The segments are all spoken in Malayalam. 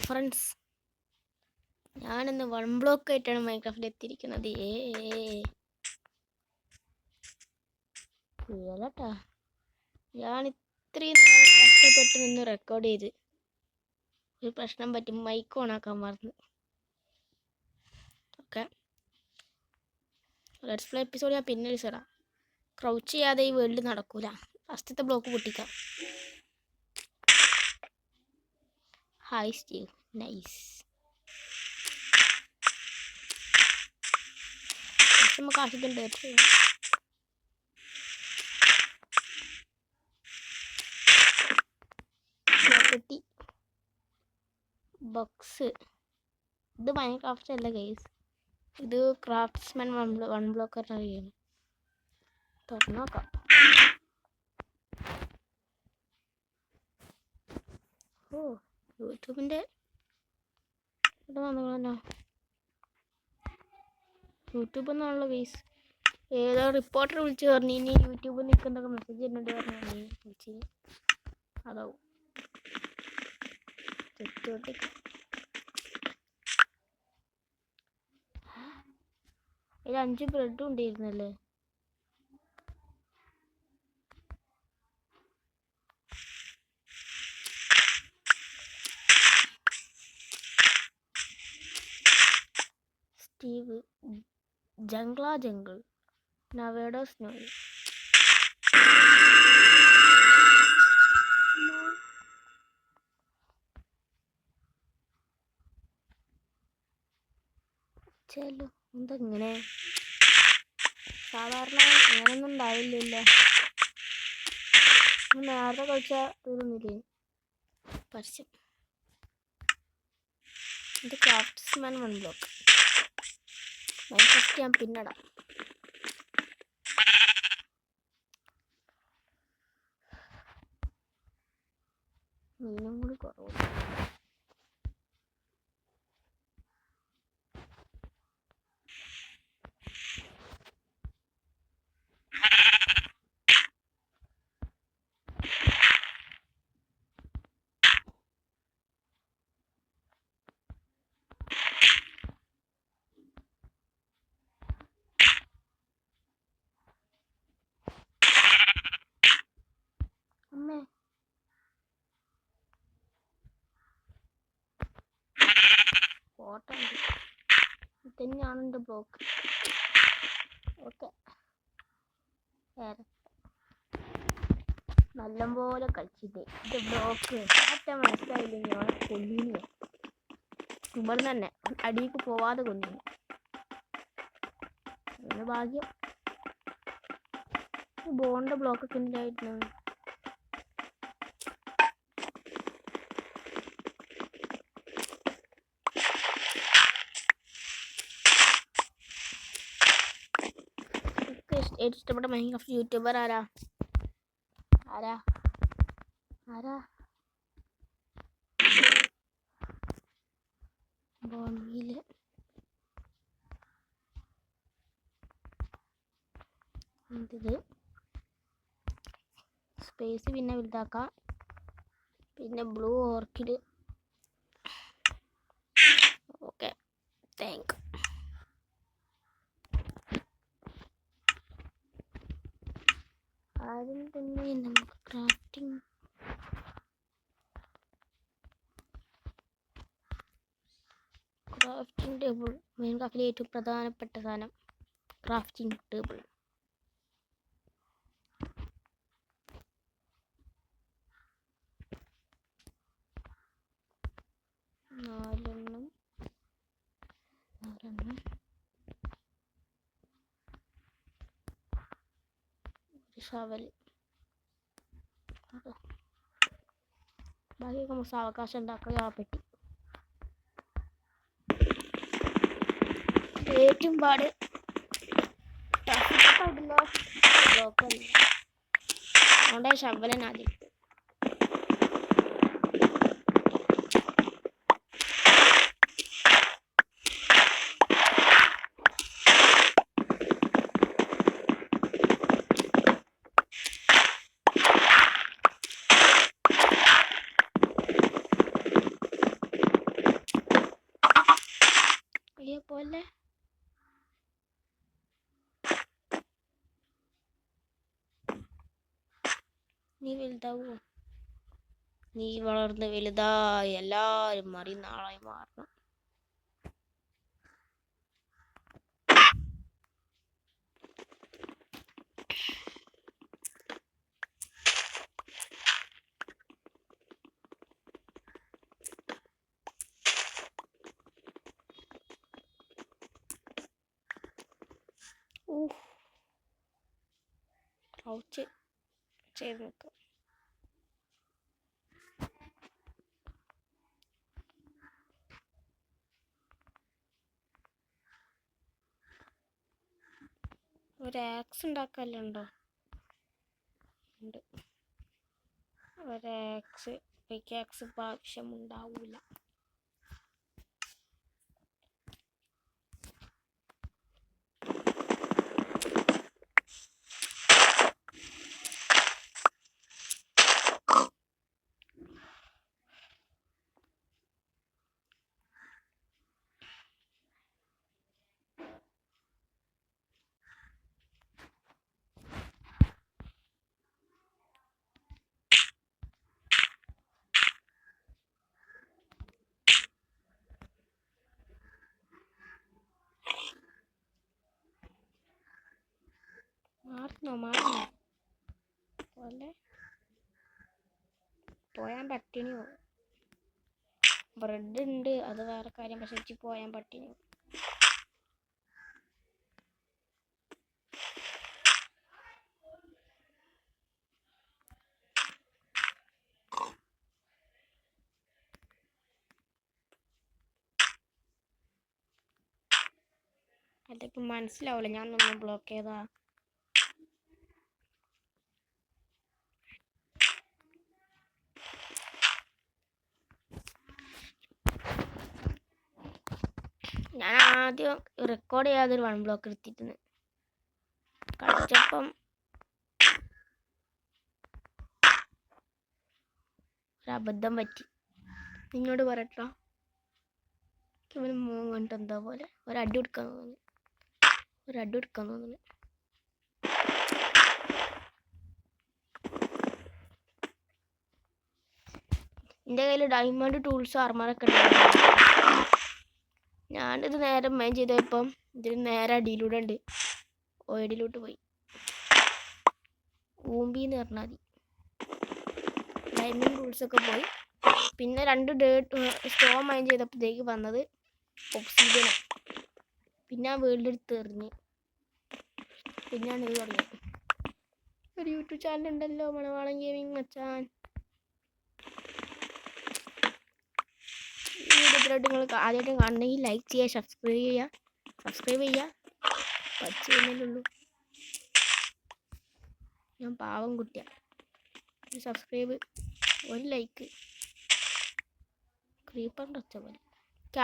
ഫ്രണ്ട്സ്, ഞാനിന്ന് 1 ബ്ലോക്ക് ആയിട്ടാണ് മൈൻക്രാഫ്റ്റിൽ എത്തിയിരിക്കുന്നത്. കേട്ടോ, ഞാൻ ഇത്രയും കഷ്ടപ്പെട്ട് നിന്ന് റെക്കോർഡ് ചെയ്ത് ഒരു പ്രശ്നം പറ്റി, മൈക്ക് ഓണാക്കാൻ മറന്നു. ഓക്കെ, ലെറ്റ്സ് പ്ലേ എപ്പിസോഡ് ഞാൻ പിന്നെ ഇടാം. ക്രൗച്ച് ചെയ്യാതെ ഈ വേൾഡ് നടക്കൂല. ഫസ്റ്റത്തെ ബ്ലോക്ക് പൊട്ടിക്കാം. Hi Steve, nice. നമുക്ക് ആവശ്യത്തിൻ്റെ ബോക്സ്. ഇത് മൈൻക്രാഫ്റ്റ് അല്ല ഗൈസ്, ഇത് ക്രാഫ്റ്റ്സ്മാൻ 1 ബ്ലോക്ക് അറിയാണ്. തുറന്നു നോക്കാം. ഓ, യൂട്യൂബിൻ്റെ ഇത് വന്നല്ലോ. യൂട്യൂബിൽ നിന്നാണല്ലോ ഗൈസ്. ഏതോ റിപ്പോർട്ടർ വിളിച്ച് പറഞ്ഞു ഇനി യൂട്യൂബിൽ നിൽക്കുന്നതൊക്കെ മെസ്സേജ് ചെയ്യുന്നുണ്ട് പറഞ്ഞു. വിളിച്ച് അതാവും. ഇതിൽ 5 ബ്രെഡും ഉണ്ടായിരുന്നല്ലേ. സ്റ്റീവ്, ജംഗിൾ നവേഡോ സ്നോ. ചലോ, എന്തെങ്ങനെ സാധാരണ അങ്ങനെയൊന്നും ഉണ്ടാവില്ലല്ലോ. നേരത്തെ കളിച്ചാൽ തീർന്നില്ലേ പരസ്യം. ഇത് ക്രാഫ്റ്റ്സ്മാൻ 1 ബ്ലോക്ക്. ഫസ്റ്റ് ഞാൻ പിന്നിടാം. മീനും കൂടി കുറവ്. അമ്മേ, ഫോട്ടോ തന്നെയാണ് എൻ്റെ ബ്ലോക്ക്. ഓക്കെ, നല്ലപോലെ കളിച്ചിട്ട് ഇത് ബ്ലോക്ക് ഒറ്റ മനസ്സിലായില്ല. ഞാൻ കൊല്ലിന് ഇവിടെ തന്നെ അടിയിലേക്ക് പോവാതെ കൊല്ലിന്. അങ്ങനെ ഭാഗ്യം. ബോണ്ട ബ്ലോക്കൊക്കെ ഉണ്ടായിരുന്നു. ഏറ്റവും ഇഷ്ടപ്പെട്ട മൈൻക്രാഫ്റ്റ് യൂട്യൂബർ ആരാ? ഭൂമിയില് ഇത് സ്പേസ് പിന്നെ വലുതാക്കാം. പിന്നെ ബ്ലൂ ഓർക്കിഡ്. Okay, thank. ആദ്യം തന്നെ നമുക്ക് ക്രാഫ്റ്റിംഗ് ടേബിൾ. മൈൻക്രാഫ്റ്റിലെ ഏറ്റവും പ്രധാനപ്പെട്ട സാധനം ക്രാഫ്റ്റിംഗ് ടേബിൾ. നാലെണ്ണം ഒരു ഷവൽ. ബാക്കിയൊക്കെ നമുക്ക് സാവകാശം ഉണ്ടാക്കുക. ആ പെട്ടി ഏറ്റവും പാട് ബ്ലോക്കല്ല. അതുകൊണ്ട് ഷവലനാദ്യം. അല്ലല്ലേ നീ വലുതാവോ? നീ വളർന്ന് വലുതായി എല്ലാരും അറിയുന്ന ആളായി മാറണം. ക്രൗച്ച് ചെയ്ത് നിൽക്കാം. ഒരു ആക്സ് ഉണ്ടാക്കാനുണ്ടോ? ഉണ്ട്. ഒരാക്സ് പിക്കാക്സ് ഇപ്പം ആവശ്യമുണ്ടാവൂല. മാറണോ പോലെ പോയാൻ പട്ടിണിയോ? ബ്രെഡ് ഉണ്ട്, അത് വേറെ കാര്യം. പക്ഷെ എനിക്ക് പോയാൻ പട്ടിണിയോ? അതൊക്കെ മനസ്സിലാവില്ല. ഞാനൊന്നും ബ്ലോക്ക് ചെയ്താ. ഞാൻ ആദ്യം റെക്കോർഡ് ചെയ്യാതൊരു 1 ബ്ലോക്ക് എടുത്തിട്ടുണ്ട്. കളിച്ചപ്പം ഒരബദ്ധം പറ്റി. നിന്നോട് പറയട്ടോ, ഇവന് മോൻ കണ്ടിട്ട് എന്താ പോലെ ഒരടി എടുക്കാൻ തോന്നുന്നു. എൻ്റെ കയ്യിൽ ഡയമണ്ട് ടൂൾസ് ആർമറൊക്കെ ഉണ്ടായിരുന്നു. ഞാനിത് നേരെ മെയിൻ ചെയ്തപ്പം ഇതിന് നേരെ അടിയിലൂടെ ഉണ്ട്. ഓടിയിലോട്ട് പോയി. ഊമ്പിന്ന് പറഞ്ഞാൽ മതി. ഡയമണ്ട് ടൂൾസൊക്കെ പോയി. പിന്നെ 2 സ്റ്റോൺ മൈൻ ചെയ്തപ്പോഴത്തേക്ക് വന്നത് ഒബ്സിഡിയൻ. പിന്നെ ആ വേൾഡ് എടുത്ത് എറിഞ്ഞ്. പിന്നെയാണ് ഇത് തുടങ്ങിയത്. ഒരു യൂട്യൂബ് ചാനൽ ഉണ്ടല്ലോ, മണവാളം ഗെയിമിംഗ് മച്ചാൻ. ഈ വീഡിയോ നിങ്ങൾ ആദ്യമായിട്ടും കാണണമെങ്കിൽ ലൈക്ക് ചെയ്യുക, സബ്സ്ക്രൈബ് ചെയ്യുക. പഠിച്ചു കഴിഞ്ഞുള്ളൂ. ഞാൻ പാവം കുട്ടിയാണ്. ഒരു സബ്സ്ക്രൈബ്, ഒരു ലൈക്ക്. ക്രീപ്പറിൻ്റെ ഒച്ച പോലെ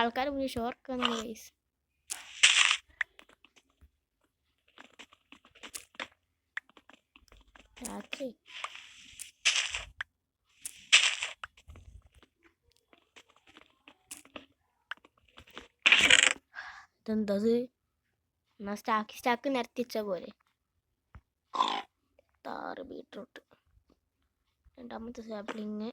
ആൾക്കാർ മുന്നിൽ ഷോർക്കാന്നാണ് ഗൈസ്. രാത്രി ഇതെന്തത്? എന്നാ സ്റ്റാക്ക് നിരത്തി വെച്ച പോലെ. 6 ബീട്രൂട്ട്, 2ാമത്തെ സാപ്ലിങ്.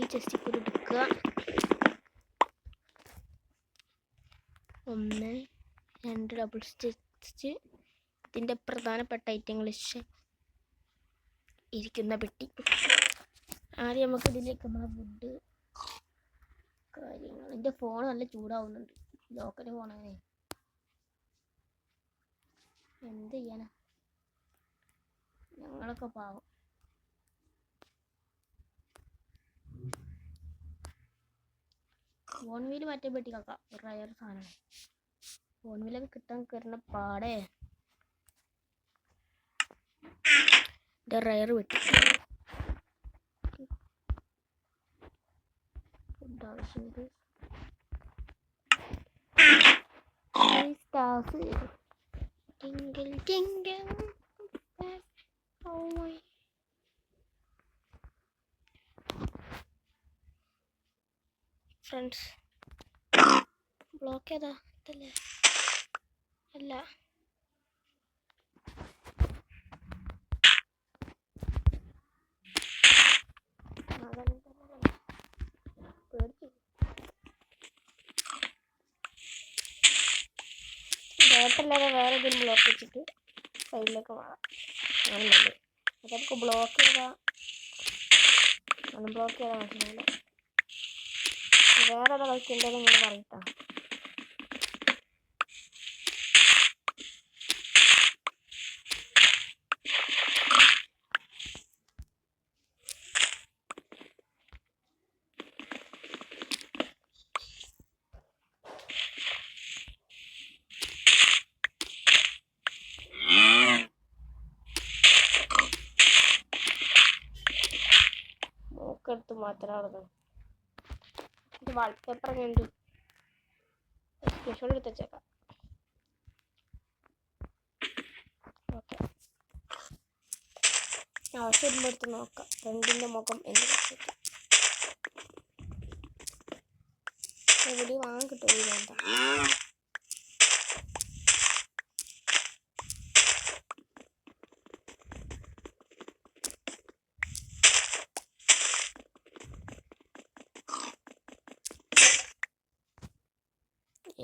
ഈ ചെസ്റ്റിൽ കൂടി എടുക്കുക. 1 2 ഡബിൾ സ്റ്റിച്ച്. ഇതിൻ്റെ പ്രധാനപ്പെട്ട ഐറ്റങ്ങൾ ഇരിക്കുന്ന പെട്ടി. ആദ്യം നമുക്ക് ഇതിലേക്ക് നമ്മളെ ഫുഡ് കാര്യങ്ങൾ. എൻ്റെ ഫോൺ നല്ല ചൂടാവുന്നുണ്ട്. ലോക്കൽ ഫോണാണേ, എന്ത് ചെയ്യാനാ, ഞങ്ങളൊക്കെ പാവം. ഫോൺ വീല് മറ്റേ പെട്ടി കാക്കാം. ഒരു റയർ സാധനമാണ്. ഫോൺ വീലൊക്കെ കിട്ടാൻ കയറുന്ന പാടേ. ഇത് റയർ പെട്ടി. ഫുഡ് ആവശ്യമുണ്ട്. സ്റ്റാഫ് ഫ്രണ്ട്സ്, ബ്ലോക്ക് ചെയ്താ ഇതല്ലേ? അല്ല, ഡേറ്റല്ലാതെ വേറെ എന്തെങ്കിലും ബ്ലോക്ക് വെച്ചിട്ട് സൈഡിലേക്ക് മാറാം. അങ്ങനെ നല്ലത്. അതൊക്കെ ബ്ലോക്ക് ചെയ്താൽ അൺബ്ലോക്ക് ചെയ്താൽ മനസ്സിലാവില്ല. വേറെ കളിക്കുന്നുണ്ടെന്ന് നിങ്ങൾ പറയട്ടാ. മൂക്കെടുത്ത് മാത്രമാണ് ഇത് വാൾപേപ്പർ കണ്ടു സ്പെഷ്യൽ എടുത്ത് വെച്ചേക്കാം. ഓക്കെ, ആവശ്യം വരുമ്പോൾ എടുത്ത് നോക്കാം. ഫ്രണ്ടിൻ്റെ മുഖം എന്ന് വെച്ചേക്കാം. എവിടെ വാങ്ങാൻ കിട്ടുമോ? വേണ്ട,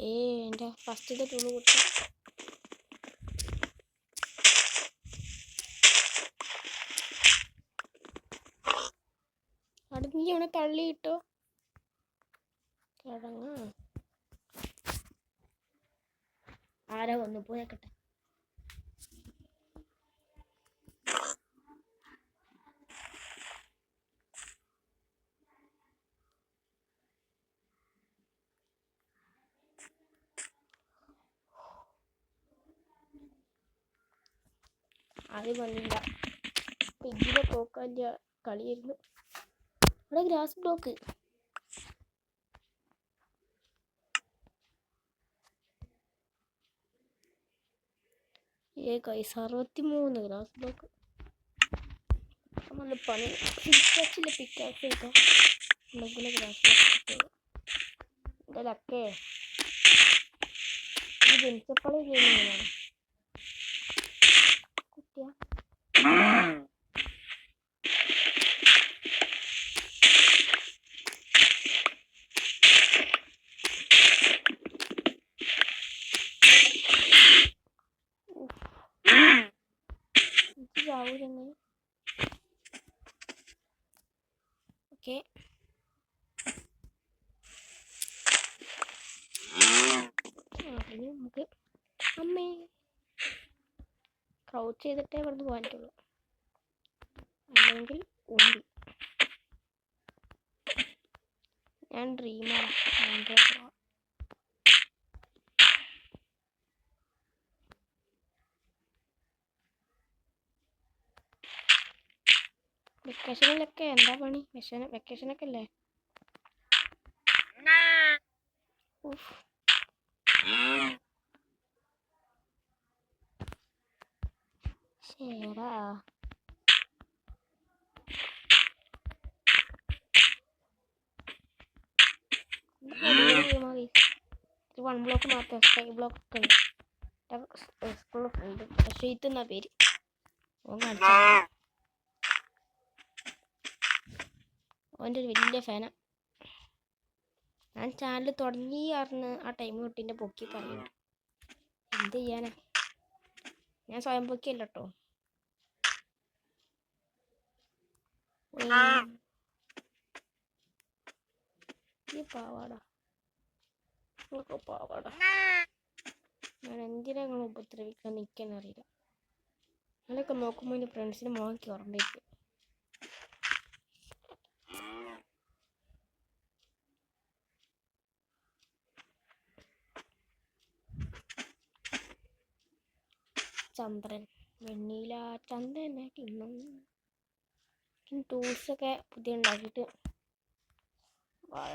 എൻ്റെ ഫസ്റ്റത്തെ ടൂണ് കൊടുത്തു. അവിടെ നീ അവനെ തള്ളി കിട്ടോ? കിടങ്ങ ആരാ വന്നു പോയേക്കട്ടെ. ആരും വന്നില്ല. പിഗ്ഗിനെ തോക്കാൻ്റെ കളിയായിരുന്നു. അവിടെ ഗ്രാസ് ബ്ലോക്ക്. കൈസ് 63 ഗ്രാസ് ബ്ലോക്ക്. നല്ല പണി. പിക്കാച്ചില്ല, പിക്കാച്ച് കിട്ടാം എന്തെങ്കിലും ഗ്രാസ് ബ്ലോക്ക് കിട്ടുള്ളൂ. എൻ്റെ ലക്കേ ഇത് ജനിച്ചപ്പോഴേ ഗെയിമിങ്ങാണ് കുട്ടിയാ. ചാവൂലെന്നെ. ഓക്കെ, ഇനി നമുക്ക് അമ്മേ ക്രൗച്ച് ചെയ്തിട്ടേ ഇവിടുന്ന് പോകാൻ പറ്റുള്ളൂ, അല്ലെങ്കിൽ ഉണ്ടി. ഞാൻ ഡ്രീമാണ്. വെക്കേഷനിലൊക്കെ എന്താ പണി? വെക്കേഷനൊക്കെ അല്ലേ? ശേടാ, ഇത് 1 ബ്ലോക്ക് മാത്രം, സ്കൈ ബ്ലോക്ക് ഒക്കെ ഉണ്ട്. സ്കൂളിൽ ഫ്രണ്ട് ഷെയ്ത്ത് എന്നാ പേര്. അവൻ്റെ ഒരു വലിയ ഫാനാ. ഞാൻ ചാനൽ തുടങ്ങി അറിഞ്ഞ് ആ ടൈം തൊട്ടിൻ്റെ പൊക്കി പറയുന്നു. എന്ത് ചെയ്യാനാ, ഞാൻ സ്വയം പൊക്കിയല്ല കേട്ടോ. ഈ പാവാടാ, പാവാടാ. ഞാൻ എന്തിനാ നിങ്ങൾ ഉപദ്രവിക്കാൻ നിൽക്കാൻ അറിയില്ല. നിങ്ങളൊക്കെ നോക്കുമ്പോൾ എൻ്റെ ഫ്രണ്ട്സിന് മോഹൻക്ക് ഓർമ്മയ്ക്ക്. ചന്ദ്രൻ, വെണ്ണീല ചന്ദ്രനൊക്കെ ടൂൾസൊക്കെ പുതിയ ഉണ്ടാക്കിയിട്ട് വാഴ.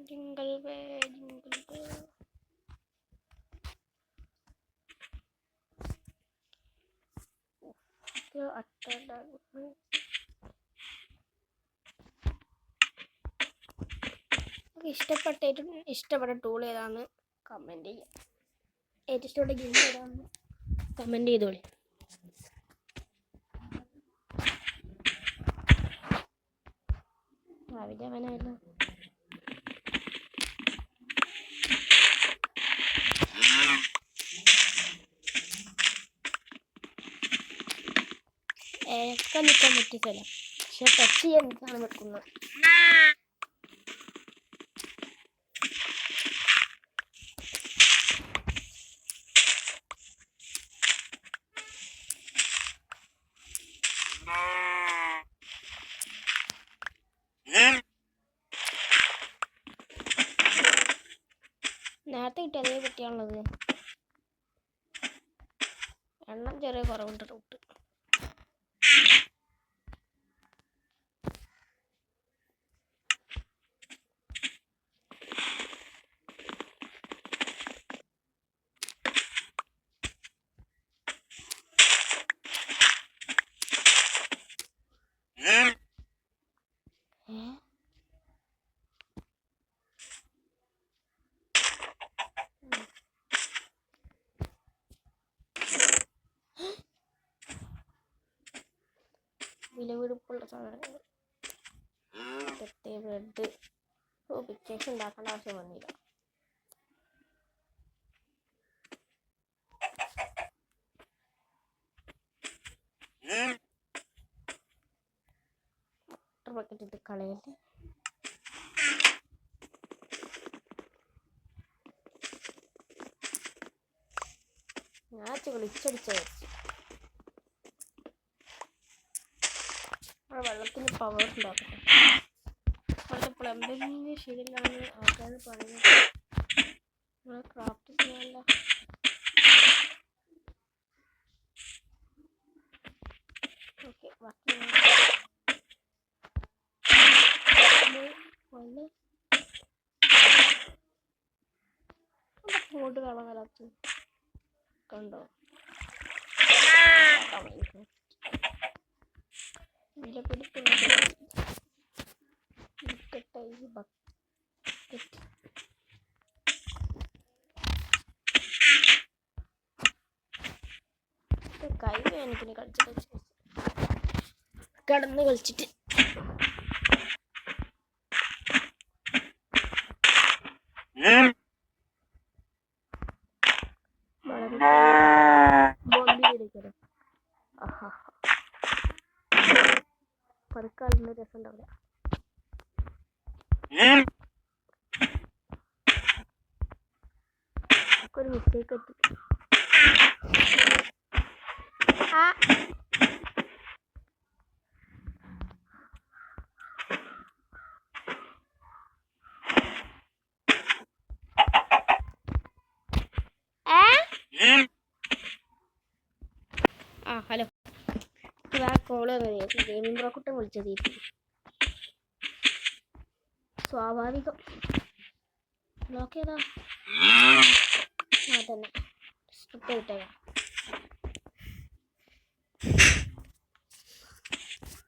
Jingle bell, jingle bell. ഇഷ്ടപ്പെട്ട ടൂൾ ഏതാന്ന് കമൻറ്റ് ചെയ്യാം. ഏറ്റവും ഇഷ്ടപ്പെട്ട ഗെയിം ഏതാന്ന് കമൻറ്റ് ചെയ്തോളി. രാവിലെ അവനായിരുന്നു. ഏക്ക നിൽക്കാൻ പറ്റിയ സ്ഥലം, പക്ഷെ ടച്ച് ചെയ്യാൻ സാധനം വെക്കുന്നത്. നേരത്തെ കിട്ടിയ അതേ പറ്റിയാണുള്ളത്. എണ്ണം ചെറിയ കുറവുണ്ട് റൂട്ട്. വിലപിടിപ്പുള്ള സാധനങ്ങൾ ബ്രെഡ് പിക്കേഴ്സ് ഉണ്ടാക്കേണ്ട ആവശ്യം വന്നില്ല. ബക്കറ്റ് ഇട്ട് കളയല്ലേ. ഞാൻ വിളിച്ചടിച്ച വെള്ളത്തിന് പവർ ഉണ്ടാക്കട്ടെ. അവിടുത്തെ പ്ലംബിങ് ശരിയിലാണ് ആൾക്കാർ പറയുന്നത്. നമ്മളെ ക്രാഫ്റ്റ് ചെയ്യാനല്ല. ഓക്കെ, ബാക്കി ഫോട്ട് കാണാൻ കലാച്ചു കണ്ടോ. വിലപിടിപ്പുള്ള ബക്കറ്റ് കൈ വേനത്തിന് കളിച്ചിട്ട് കിടന്ന് കളിച്ചിട്ട് പതുക്കാലിന്റെ രസം ഉണ്ടാവില്ല. ഒരു മിസ്റ്റേക്ക് എത്തി. ഹലോ, കോള് ഗെയിമിംഗ് ബ്രോക്കുട്ടൻ വിളിച്ചത്. സ്വാഭാവികം. നോക്കിയതാ തന്നെ സ്ക്രിപ്റ്റ് കിട്ടുക.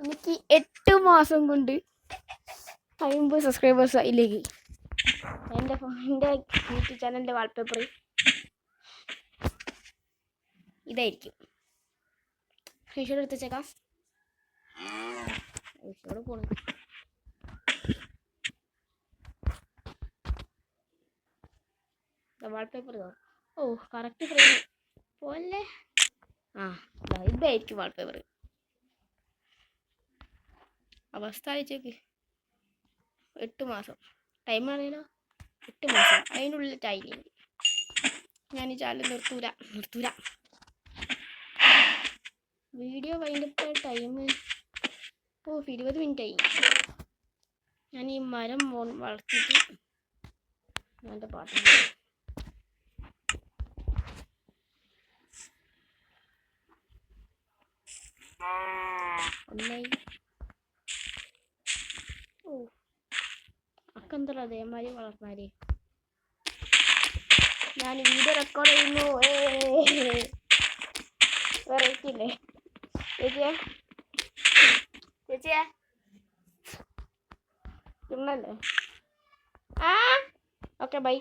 എനിക്ക് 8 മാസം കൊണ്ട് 50 സബ്സ്ക്രൈബേഴ്സ് ആയില്ലെങ്കിൽ എൻ്റെ യൂട്യൂബ് ചാനലിൻ്റെ വാൾപേപ്പർ ഇതായിരിക്കും. സ്ക്രീൻഷോട്ട് എടുത്ത് വെച്ചേക്കാം. പോണു വാൾപേപ്പർ. ഓ കറക്റ്റ് ഫ്രെയിം പോലെ. ഇതായിരിക്കും വാൾപേപ്പർ. അവസ്ഥ അയച്ചേക്ക്. 8 മാസം ടൈം ആണെങ്കിലോ 8 മാസം അതിനുള്ളിൽ ടൈമിങ്. ഞാൻ ഈ ചാനൽ നിർത്തൂല. വീഡിയോ വൈകിട്ട് ടൈം 20 മിനിറ്റ് ആയി. ഞാൻ ഈ മരം വളർത്തിയിട്ട് എൻ്റെ പാട്ട് ഒന്നായി. ഓ അക്കെന്തല്ല അതേമാതിരി വളർന്നാലേ. ഞാൻ വീഡിയോ റെക്കോർഡ് ചെയ്യുന്നു. വെറൈറ്റി ഇല്ലേ ചേച്ചിയെ? ചേച്ചിയെ തിന്നല്ലേ? Okay bye.